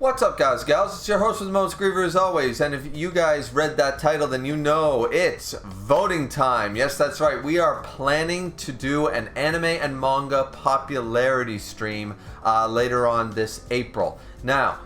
What's up, guys, gals? It's your host with the most, Griever, as always. And if you guys read that title, then you know it's voting time. Yes, that's right. We are planning to do an anime and manga popularity stream later on this April. Now,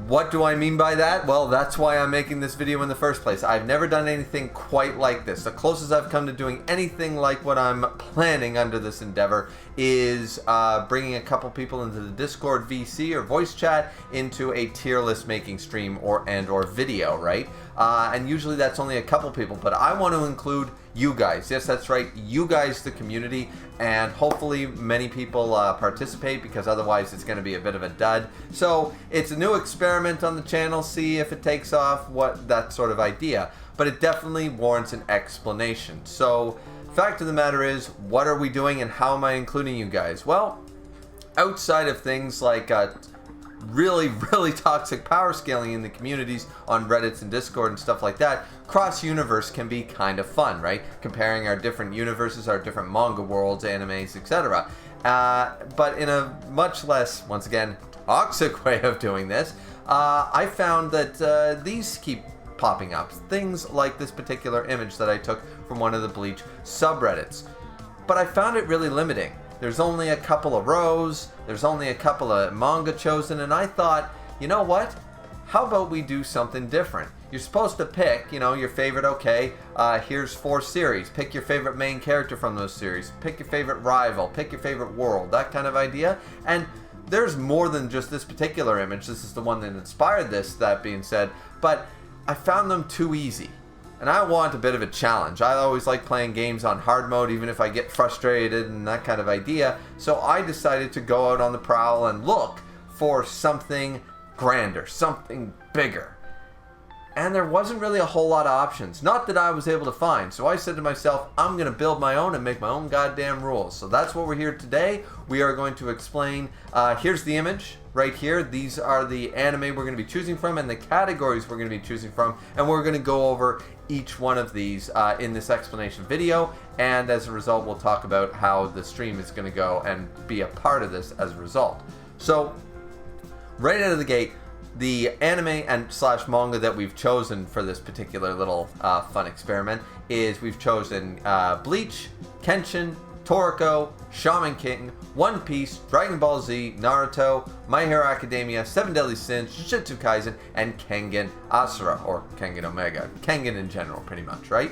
what do I mean by that? Well, that's why I'm making this video in the first place. I've never done anything quite like this. The closest I've come to doing anything like what I'm planning under this endeavor is bringing a couple people into the Discord VC or voice chat into a tier list making stream or video, right? And usually that's only a couple people, but I want to include you guys. Yes, that's right, you guys, the community, and hopefully many people participate, because otherwise it's going to be a bit of a dud. So it's a new experiment on the channel, see if it takes off, that sort of idea. But it definitely warrants an explanation. So fact of the matter is, what are we doing and how am I including you guys? Well, outside of things like really toxic power scaling in the communities on Reddits and Discord and stuff like that, cross-universe can be kind of fun, right? Comparing our different universes, our different manga worlds, animes, etc. But in a much less, once again, toxic way of doing this, I found that these keep popping up. Things like this particular image that I took from one of the Bleach subreddits. But I found it really limiting. There's only a couple of rows, there's only a couple of manga chosen, and I thought, you know what? How about we do something different? You're supposed to pick, your favorite, okay, here's 4 series. Pick your favorite main character from those series. Pick your favorite rival. Pick your favorite world. That kind of idea. And there's more than just this particular image. This is the one that inspired this, that being said. But I found them too easy. And I want a bit of a challenge. I always like playing games on hard mode, even if I get frustrated and that kind of idea. So I decided to go out on the prowl and look for something grander, something bigger. And there wasn't really a whole lot of options. Not that I was able to find. So I said to myself, I'm going to build my own and make my own goddamn rules. So that's what we're here today. We are going to explain, here's the image right here. These are the anime we're going to be choosing from and the categories we're going to be choosing from. And we're going to go over each one of these in this explanation video. And as a result, we'll talk about how the stream is going to go and be a part of this as a result. So right out of the gate, the anime and / manga that we've chosen for this particular little fun experiment is we've chosen Bleach, Kenshin, Toriko, Shaman King, One Piece, Dragon Ball Z, Naruto, My Hero Academia, 7 Deadly Sins, Jujutsu Kaisen, and Kengan Asura, or Kengan Omega. Kengan in general, pretty much, right?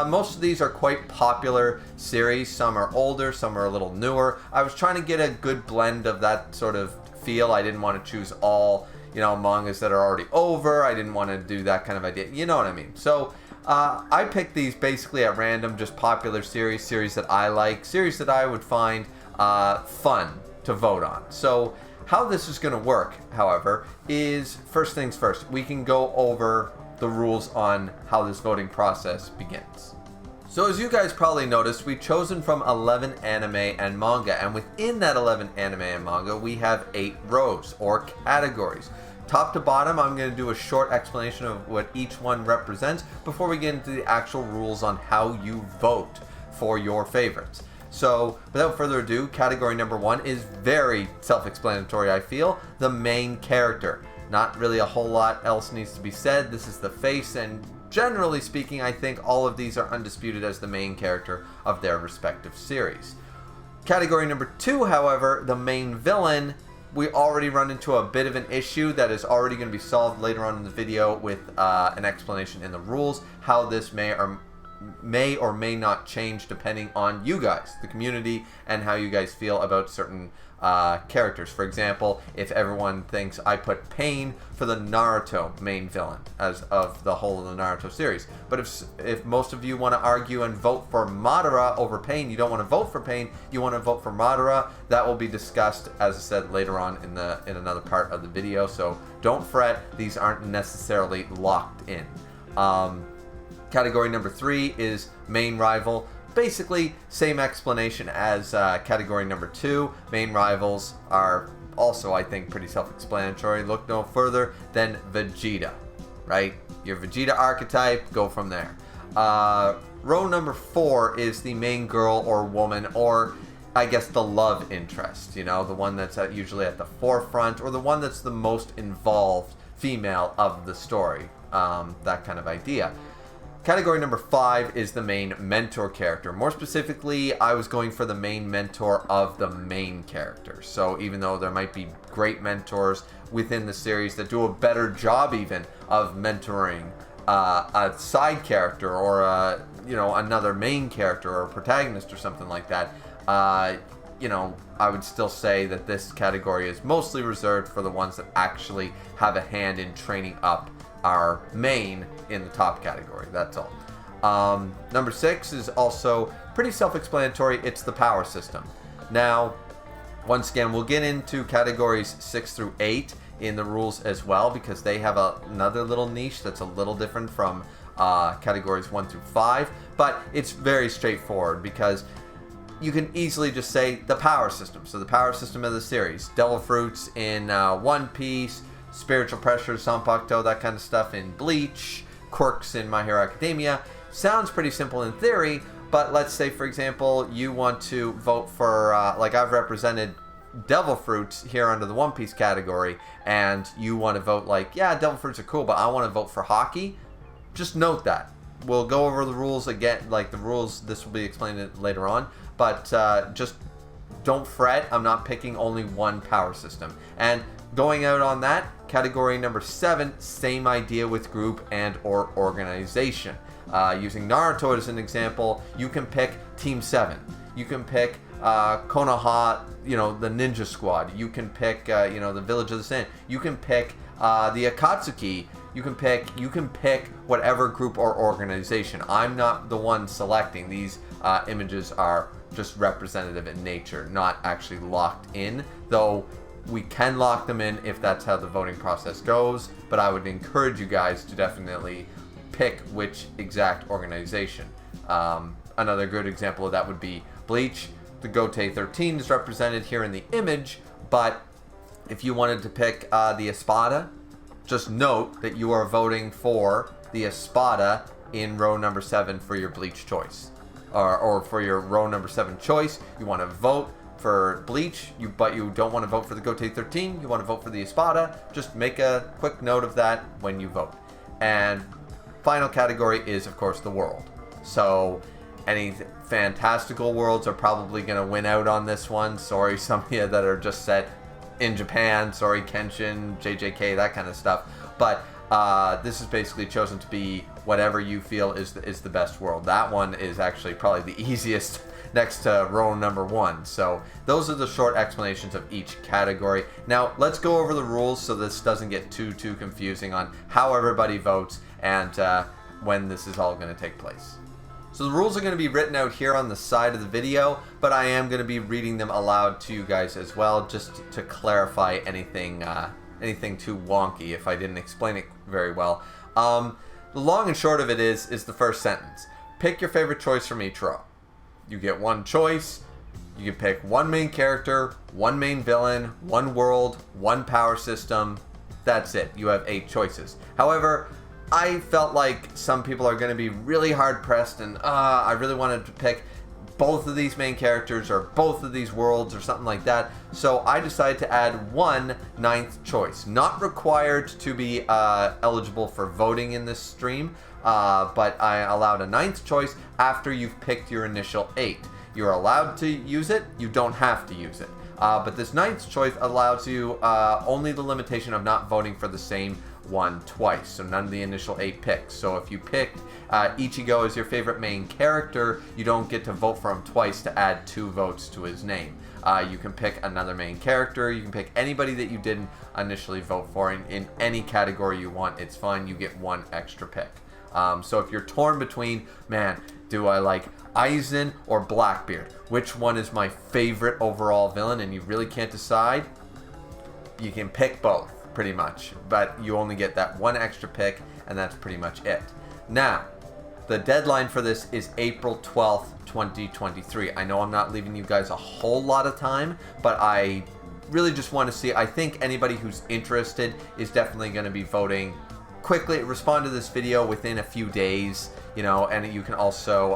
Most of these are quite popular series. Some are older, some are a little newer. I was trying to get a good blend of that sort of feel. I didn't want to choose all mangas that are already over. I didn't want to do that kind of idea. You know what I mean? So I picked these basically at random, just popular series that I like, series that I would find fun to vote on. So how this is going to work, however, is first things first. We can go over the rules on how this voting process begins. So as you guys probably noticed, we've chosen from 11 anime and manga, and within that 11 anime and manga, we have 8 rows or categories. Top to bottom, I'm going to do a short explanation of what each one represents before we get into the actual rules on how you vote for your favorites. So without further ado, category number 1 is very self-explanatory, I feel, the main character. Not really a whole lot else needs to be said. This is the face, and generally speaking, I think all of these are undisputed as the main character of their respective series. Category number 2, however, the main villain, we already run into a bit of an issue that is already going to be solved later on in the video with an explanation in the rules, how this may or may not change depending on you guys, the community, and how you guys feel about certain characters. For example, if everyone thinks I put Pain for the Naruto main villain as of the whole of the Naruto series, but if most of you want to argue and vote for Madara over Pain, you don't want to vote for Pain, you want to vote for Madara, that will be discussed, as I said, later on in another part of the video. So don't fret, these aren't necessarily locked in. Category number 3 is main rival. Basically, same explanation as category number 2. Main rivals are also, I think, pretty self-explanatory. Look no further than Vegeta, right? Your Vegeta archetype, go from there. Row number 4 is the main girl or woman, or I guess, the love interest, you know, the one that's usually at the forefront, or the one that's the most involved female of the story, that kind of idea. Category number 5 is the main mentor character. More specifically, I was going for the main mentor of the main character. So even though there might be great mentors within the series that do a better job even of mentoring a side character, or you know, another main character or a protagonist or something like that, you know, I would still say that this category is mostly reserved for the ones that actually have a hand in training up our main in the top category. That's all. Number 6 is also pretty self-explanatory. It's the power system. Now, once again, we'll get into categories 6 through 8 in the rules as well, because they have another little niche that's a little different from categories 1 through 5, but it's very straightforward because you can easily just say the power system. So the power system of the series: Devil Fruits in One Piece, spiritual pressure, Sanpakuto, that kind of stuff in Bleach, quirks in My Hero Academia. Sounds pretty simple in theory, but let's say, for example, you want to vote for, like I've represented Devil Fruits here under the One Piece category, and you want to vote like, yeah, Devil Fruits are cool, but I want to vote for hockey. Just note that. We'll go over the rules again, like the rules, this will be explained later on, but just don't fret. I'm not picking only one power system. And going out on that, category number 7, same idea with group and or organization. Using Naruto as an example, you can pick Team 7. You can pick Konoha, you know, the Ninja Squad. You can pick, you know, the Village of the Sand. You can pick the Akatsuki. You can pick whatever group or organization. I'm not the one selecting. These images are just representative in nature, not actually locked in, though we can lock them in if that's how the voting process goes, but I would encourage you guys to definitely pick which exact organization. Another good example of that would be Bleach. The Gote 13 is represented here in the image, but if you wanted to pick the Espada, just note that you are voting for the Espada in row number 7 for your Bleach choice. Or for your row number 7 choice, you want to vote for Bleach, but you don't want to vote for the Gote 13, you want to vote for the Espada. Just make a quick note of that when you vote. And final category is, of course, the world. So any fantastical worlds are probably going to win out on this one. Sorry, some of you that are just set in Japan. Sorry, Kenshin, JJK, that kind of stuff. But this is basically chosen to be whatever you feel is the best world. That one is actually probably the easiest next to row number 1. So those are the short explanations of each category. Now let's go over the rules so this doesn't get too confusing on how everybody votes and when this is all going to take place. So the rules are going to be written out here on the side of the video, but I am going to be reading them aloud to you guys as well, just to clarify anything too wonky if I didn't explain it very well. The long and short of it is the first sentence. Pick your favorite choice from each row. You get one choice. You can pick one main character, one main villain, one world, one power system. That's it. You have 8 choices. However, I felt like some people are going to be really hard pressed and I really wanted to pick both of these main characters or both of these worlds or something like that. So I decided to add one 9th choice. Not required to be eligible for voting in this stream, but I allowed a 9th choice after you've picked your initial 8. You're allowed to use it, you don't have to use it. But this 9th choice allows you only the limitation of not voting for the same one twice, so none of the initial 8 picks. So if you picked Ichigo as your favorite main character, you don't get to vote for him twice to add 2 votes to his name. You can pick another main character, you can pick anybody that you didn't initially vote for in any category you want. It's fine, you get 1 extra pick. So if you're torn between, man, do I like Aizen or Blackbeard? Which one is my favorite overall villain? And you really can't decide, you can pick both, pretty much. But you only get that 1 extra pick, and that's pretty much it. Now, the deadline for this is April 12th, 2023. I know I'm not leaving you guys a whole lot of time, but I really just want to see, I think anybody who's interested is definitely going to be voting quickly respond to this video within a few days, you know, and you can also,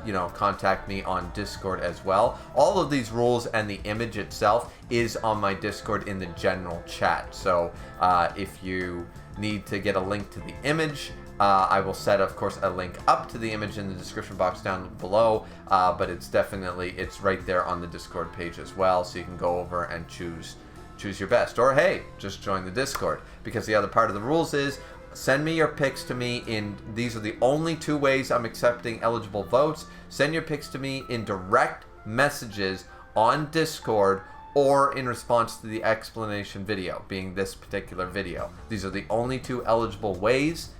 you know, contact me on Discord as well. All of these rules and the image itself is on my Discord in the general chat. So if you need to get a link to the image, I will set, of course, a link up to the image in the description box down below, but it's right there on the Discord page as well, so you can go over and choose your best. Or hey, just join the Discord, because the other part of the rules is send me your pics to me these are the only 2 ways I'm accepting eligible votes. Send your pics to me in direct messages on Discord or in response to the explanation video, being this particular video. These are the only 2 eligible ways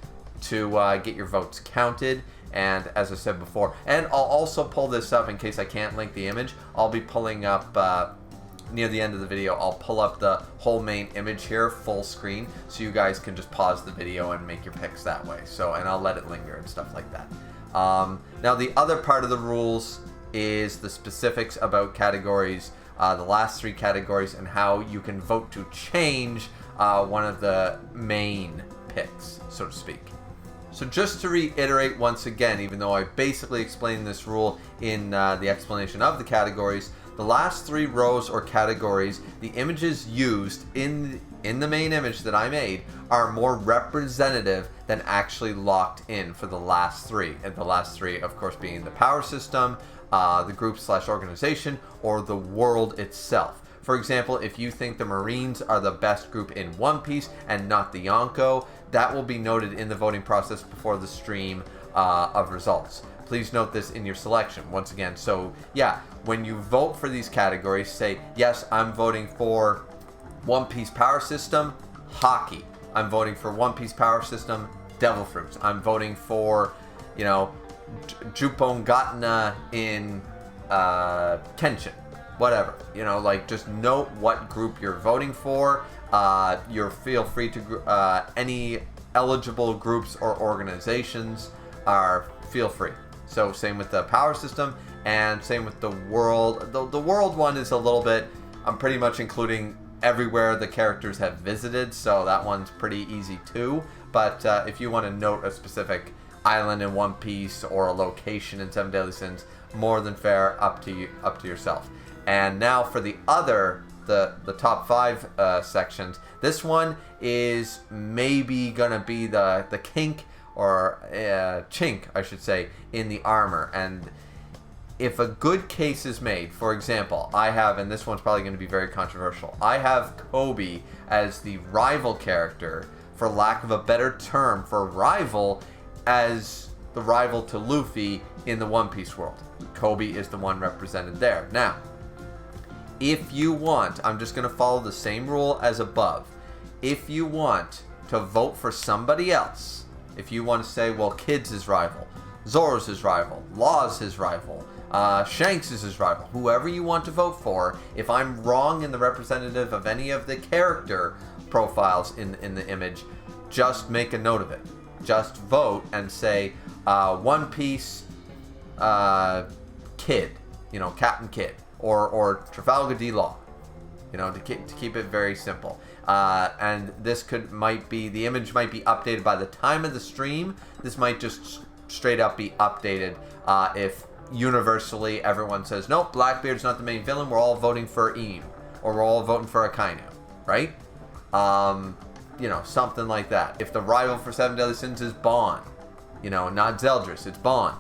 to get your votes counted. And as I said before, and I'll also pull this up in case I can't link the image. I'll be pulling up near the end of the video, I'll pull up the whole main image here full screen, so you guys can just pause the video and make your picks that way. So, and I'll let it linger and stuff like that. Now the other part of the rules is the specifics about categories, the last 3 categories, and how you can vote to change one of the main picks, so to speak. So just to reiterate once again, even though I basically explained this rule in the explanation of the categories, the last 3 rows or categories, the images used in the main image that I made are more representative than actually locked in for the last 3. And the last 3, of course, being the power system, the group/organization, or the world itself. For example, if you think the Marines are the best group in One Piece and not the Yonko, that will be noted in the voting process before the stream of results. Please note this in your selection once again. So yeah, when you vote for these categories, say, yes, I'm voting for One Piece Power System, hockey. I'm voting for One Piece Power System, Devil Fruits. I'm voting for, you know, Jupon Gatna in Kenshin. Whatever, you know, like, just note what group you're voting for. Feel free to any eligible groups or organizations feel free. So same with the power system, and same with the world. The world one is a little bit, I'm pretty much including everywhere the characters have visited, so that one's pretty easy too. But if you want to note a specific island in One Piece or a location in Seven Deadly Sins, more than fair, up to yourself. And now for the top 5 sections. This one is maybe gonna be the kink, or chink, I should say, in the armor. And if a good case is made, for example, I have, and this one's probably going to be very controversial, I have Kobe as the rival character, for lack of a better term for rival, as the rival to Luffy in the One Piece world. Kobe is the one represented there. Now, if you want, I'm just going to follow the same rule as above. If you want to vote for somebody else, if you want to say, well, Kid's his rival, Zoro's his rival, Law's his rival, Shanks is his rival, whoever you want to vote for, if I'm wrong in the representative of any of the character profiles in the image, just make a note of it. Just vote and say, One Piece Kid, you know, Captain Kidd, or Trafalgar D. Law, you know, to keep it very simple. And this the image might be updated by the time of the stream. This might just straight up be updated if universally everyone says, nope, Blackbeard's not the main villain, we're all voting for Eam, or we're all voting for Akainu, right? You know, something like that. If the rival for Seven Deadly Sins is Bon, you know, not Zeldris, it's Bon,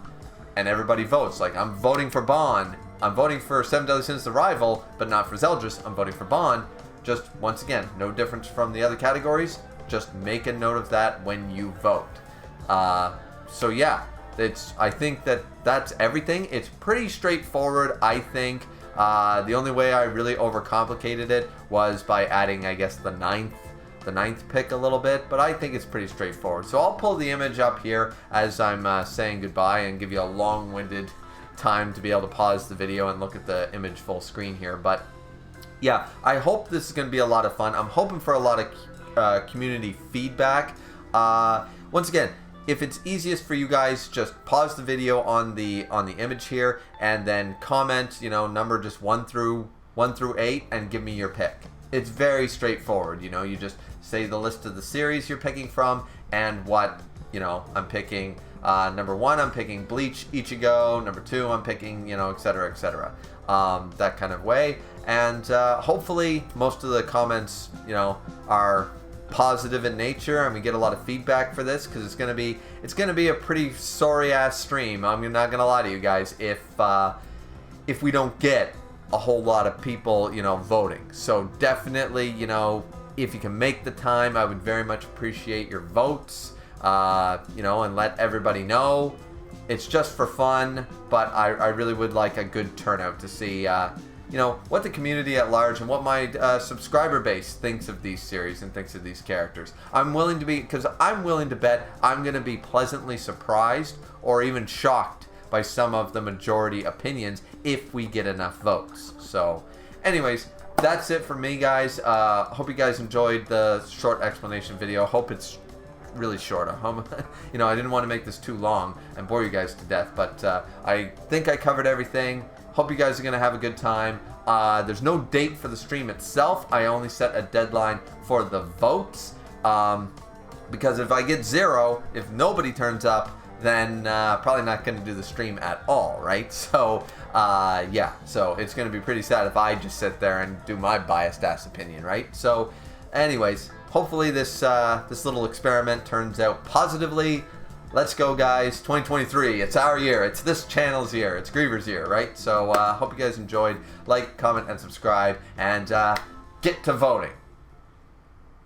and everybody votes, like, I'm voting for Bon, I'm voting for Seven Deadly Sins, the rival, but not for Zeldris, I'm voting for Bon. Just, once again, no difference from the other categories. Just make a note of that when you vote. So yeah, I think that's everything. It's pretty straightforward, I think. The only way I really overcomplicated it was by adding, I guess, the ninth pick a little bit, but I think it's pretty straightforward. So I'll pull the image up here as I'm saying goodbye, and give you a long-winded time to be able to pause the video and look at the image full screen here. But yeah, I hope this is going to be a lot of fun. I'm hoping for a lot of community feedback. Once again, if it's easiest for you guys, just pause the video on the image here, and then comment, you know, number just 1 through 8, and give me your pick. it's very straightforward. You know, you just say the list of the series you're picking from and what, you know, I'm picking. Number 1, I'm picking Bleach, Ichigo. Number 2, I'm picking, you know, etc., etc. That kind of way. And hopefully most of the comments, you know, are positive in nature, and we get a lot of feedback for this, because it's gonna be a pretty sorry ass stream. I'm not gonna lie to you guys if we don't get a whole lot of people, you know, voting. So definitely, you know, if you can make the time, I would very much appreciate your votes. You know, and let everybody know. It's just for fun, but I really would like a good turnout to see, you know, what the community at large and what my subscriber base thinks of these series and thinks of these characters. I'm willing to bet I'm going to be pleasantly surprised or even shocked by some of the majority opinions if we get enough votes. So, anyways, that's it for me, guys. Hope you guys enjoyed the short explanation video. Hope it's really short. You know, I didn't want to make this too long and bore you guys to death, but I think I covered everything. Hope you guys are gonna have a good time. There's no date for the stream itself. I only set a deadline for the votes, because if I get 0, if nobody turns up, then probably not gonna do the stream at all, right? So yeah, so it's gonna be pretty sad if I just sit there and do my biased ass opinion, right? So anyways, hopefully this little experiment turns out positively. Let's go, guys. 2023, it's our year. It's this channel's year. It's Griever's year, right? So hope you guys enjoyed. Like, comment, and subscribe, and get to voting.